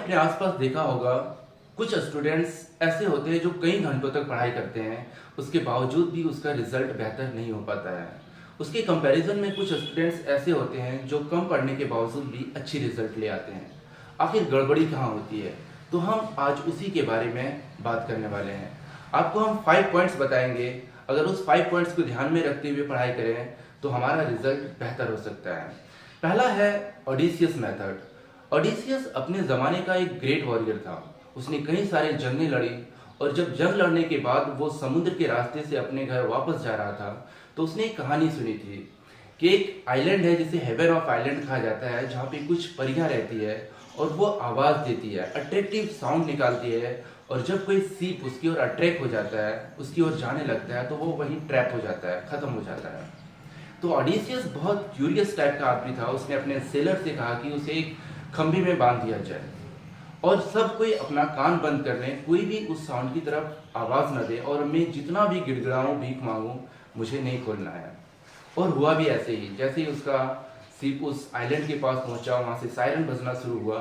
अपने आसपास देखा होगा, कुछ स्टूडेंट्स ऐसे होते हैं जो कई घंटों तक पढ़ाई करते हैं, उसके बावजूद भी उसका रिजल्ट बेहतर नहीं हो पाता है। उसके कंपैरिजन में कुछ स्टूडेंट्स ऐसे होते हैं जो कम पढ़ने के बावजूद भी अच्छी रिजल्ट ले आते हैं। आखिर गड़बड़ी कहाँ होती है? तो हम आज उसी के बारे में बात करने वाले हैं। आपको हम 5 पॉइंट्स बताएंगे। अगर उस 5 पॉइंट्स को ध्यान में रखते हुए पढ़ाई करें तो हमारा रिजल्ट बेहतर हो सकता है। पहला है ओडिसियस मेथड। ओडिसियस अपने ज़माने का एक ग्रेट वॉरियर था। उसने कई सारे जंगें लड़ी और जब जंग लड़ने के बाद वो समुद्र के रास्ते से अपने घर वापस जा रहा था तो उसने एक कहानी सुनी थी कि एक आइलैंड है जिसे हेवन ऑफ आइलैंड कहा जाता है, जहाँ पे कुछ परियां रहती है और वो आवाज़ देती है, अट्रैक्टिव साउंड निकालती है, और जब कोई सीप उसकी ओर अट्रैक्ट हो जाता है, उसकी ओर जाने लगता है, तो वो वहीं ट्रैप हो जाता है, ख़त्म हो जाता है। तो ऑडिसियस बहुत क्यूरियस टाइप का आदमी था। उसने अपने सेलर से कहा कि उसे एक खंभे में बांध दिया जाए और सब कोई अपना कान बंद कर लें, कोई भी उस साउंड की तरफ आवाज़ न दे, और मैं जितना भी गिड़गिड़ाऊँ, भीख मांगूँ, मुझे नहीं खोलना है। और हुआ भी ऐसे ही। जैसे ही उसका सीप उस आइलैंड के पास पहुंचा, वहाँ से सायरन बजना शुरू हुआ,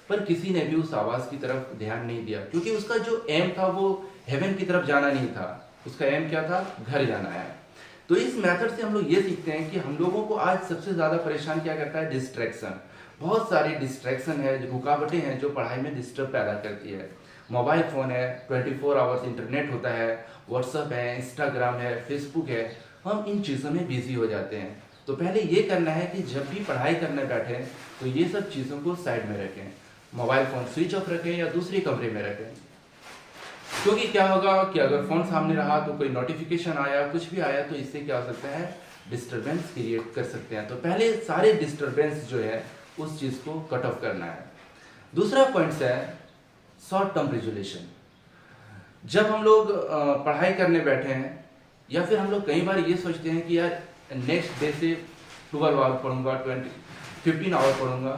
पर किसी ने भी उस आवाज़ की तरफ ध्यान नहीं दिया, क्योंकि उसका जो एम था वो हेवन की तरफ जाना नहीं था। उसका एम क्या था? घर जाना है। तो इस मेथड से हम लोग ये सीखते हैं कि हम लोगों को आज सबसे ज़्यादा परेशान क्या करता है? डिस्ट्रैक्शन। बहुत सारी डिस्ट्रैक्शन है, जो रुकावटें हैं जो पढ़ाई में डिस्टर्ब पैदा करती है। मोबाइल फ़ोन है, 24 आवर्स इंटरनेट होता है, व्हाट्सअप है, इंस्टाग्राम है, फेसबुक है, हम इन चीज़ों में बिजी हो जाते हैं। तो पहले ये करना है कि जब भी पढ़ाई करने बैठें तो ये सब चीज़ों को साइड में रखें, मोबाइल फ़ोन स्विच ऑफ रखें या दूसरे कमरे में रखें। क्योंकि क्या होगा कि अगर फ़ोन सामने रहा तो कोई नोटिफिकेशन आया, कुछ भी आया, तो इससे क्या हो सकता है? डिस्टरबेंस क्रिएट कर सकते हैं। तो पहले सारे डिस्टरबेंस जो है उस चीज़ को कट ऑफ करना है। दूसरा पॉइंट है शॉर्ट टर्म रेजोल्यूशन। जब हम लोग पढ़ाई करने बैठे हैं या फिर हम लोग कई बार ये सोचते हैं कि यार नेक्स्ट डे से 12 आवर पढ़ूंगा, 15 आवर पढ़ूंगा,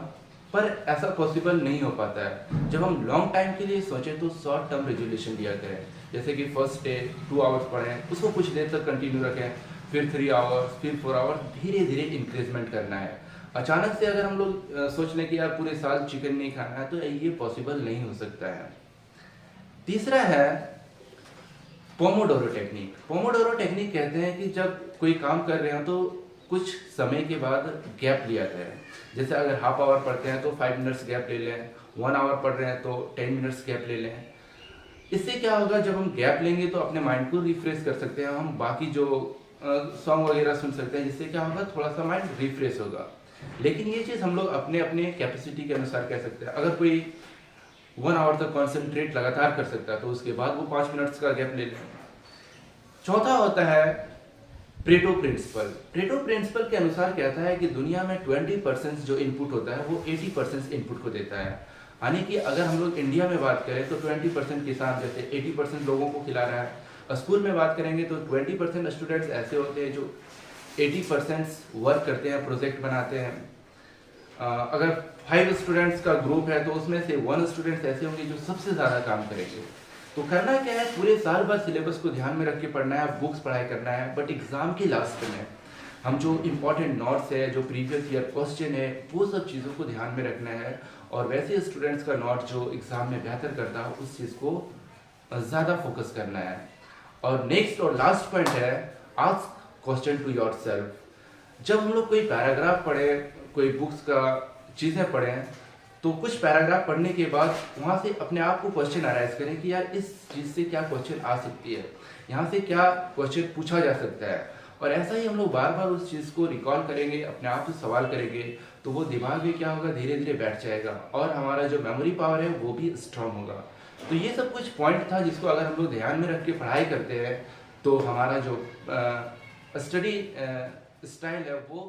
पर ऐसा पॉसिबल नहीं हो पाता है। जब हम लॉन्ग टाइम के लिए सोचें तो शॉर्ट टर्म रेजोल्यूशन लिया करें। जैसे कि फर्स्ट डे 2 आवर्स पढ़ें, उसको कुछ देर तक कंटिन्यू रखें, फिर 3 आवर्स, फिर 4 आवर्स, धीरे धीरे इंक्रीजमेंट करना है। अचानक से अगर हम लोग सोच लें कि यार पूरे साल चिकन नहीं खाना है, तो ये पॉसिबल नहीं हो सकता है। तीसरा है पोमोडोरो टेक्निक। पोमोडोरो टेक्निक कहते हैं कि जब कोई काम कर रहे हो तो कुछ समय के बाद गैप लिया जाए। जैसे अगर हाफ आवर पढ़ते हैं तो 5 मिनट्स गैप ले लें, 1 आवर पढ़ रहे हैं तो 10 मिनट्स गैप ले लें। इससे क्या होगा? जब हम गैप लेंगे तो अपने माइंड को रिफ्रेश कर सकते हैं, हम बाकी जो सॉन्ग वगैरह सुन सकते हैं, जिससे क्या होगा? थोड़ा सा माइंड रिफ्रेश होगा। लेकिन ये चीज़ हम लोग अपने अपने कैपेसिटी के अनुसार कह सकते हैं। अगर कोई 1 आवर तक कॉन्सेंट्रेट लगातार कर सकता है तो उसके बाद वो 5 मिनट्स का गैप ले लें। चौथा होता है प्रेटो प्रिंसिपल। प्रेटो प्रिंसिपल के अनुसार कहता है कि दुनिया में 20% जो इनपुट होता है वो 80% इनपुट को देता है। यानी कि अगर हम लोग इंडिया में बात करें तो 20% किसान जैसे 80% लोगों को खिला रहा है। स्कूल में बात करेंगे तो 20% स्टूडेंट्स ऐसे होते हैं जो 80% वर्क करते हैं, प्रोजेक्ट बनाते हैं। अगर 5 स्टूडेंट्स का ग्रुप है तो उसमें से 1 स्टूडेंट्स ऐसे होंगे जो सबसे ज़्यादा काम करेंगे। तो करना क्या है? पूरे साल भर सिलेबस को ध्यान में रख के पढ़ना है, बुक्स पढ़ाई करना है, बट एग्जाम के लास्ट में हम जो इम्पोर्टेंट नोट्स है, जो प्रीवियस ईयर क्वेश्चन है, वो सब चीज़ों को ध्यान में रखना है। और वैसे स्टूडेंट्स का नोट जो एग्जाम में बेहतर करता है उस चीज़ को ज़्यादा फोकस करना है। और नेक्स्ट और लास्ट पॉइंट है आस्क क्वेश्चन टू योरसेल्फ। जब हम लोग कोई पैराग्राफ पढ़े, कोई बुक्स का चीज़ें पढ़ें, तो कुछ पैराग्राफ पढ़ने के बाद वहाँ से अपने आप को क्वेश्चन अराइज करें कि यार इस चीज़ से क्या क्वेश्चन आ सकती है, यहाँ से क्या क्वेश्चन पूछा जा सकता है। और ऐसा ही हम लोग बार बार उस चीज़ को रिकॉल करेंगे, अपने आप से सवाल करेंगे, तो वो दिमाग में क्या होगा? धीरे धीरे बैठ जाएगा और हमारा जो मेमोरी पावर है वो भी स्ट्रांग होगा। तो ये सब कुछ पॉइंट था जिसको अगर हम लोग ध्यान में रख के पढ़ाई करते हैं तो हमारा जो स्टडी स्टाइल है वो